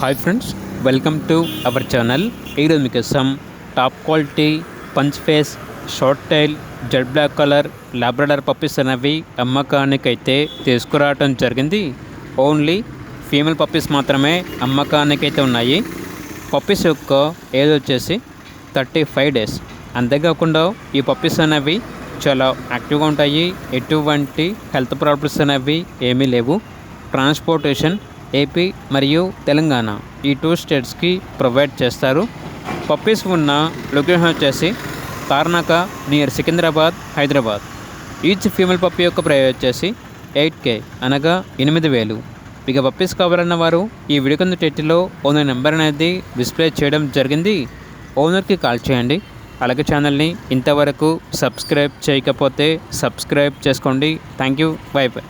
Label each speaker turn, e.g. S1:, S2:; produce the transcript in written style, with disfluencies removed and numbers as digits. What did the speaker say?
S1: Hi friends, welcome to our channel. ఈరోజు మీకోసం top quality punch face short tail Z black colour labrador puppies అనేవి అమ్మకానికైతే తీసుకురావడం జరిగింది. ఓన్లీ ఫీమేల్ పప్పీస్ మాత్రమే అమ్మకానికైతే ఉన్నాయి. పప్పీస్ యొక్క ఏజ్ వచ్చేసి 35 డేస్. అంతేకాకుండా ఈ పప్పీస్ అనేవి చాలా యాక్టివ్గా ఉంటాయి. ఎటువంటి హెల్త్ ప్రాబ్లమ్స్ అనేవి ఏమీ లేవు. ట్రాన్స్పోర్టేషన్ ఏపీ మరియు తెలంగాణ ఈ 2 స్టేట్స్కి ప్రొవైడ్ చేస్తారు. పప్పీస్ ఉన్న లొకేషన్ వచ్చేసి Tarnaka near Secunderabad, Hyderabad. Each female puppy యొక్క ప్రైస్ వచ్చేసి 8K అనగా 8,000. ఇక పప్పీస్ కావాలన్న వారు ఈ వీడియో కింద టైటిల్లో ఓనర్ నెంబర్ అనేది డిస్ప్లే చేయడం జరిగింది. ఓనర్కి కాల్ చేయండి. అలాగే ఛానల్ని ఇంతవరకు సబ్స్క్రైబ్ చేయకపోతే సబ్స్క్రైబ్ చేసుకోండి. Thank you. By by.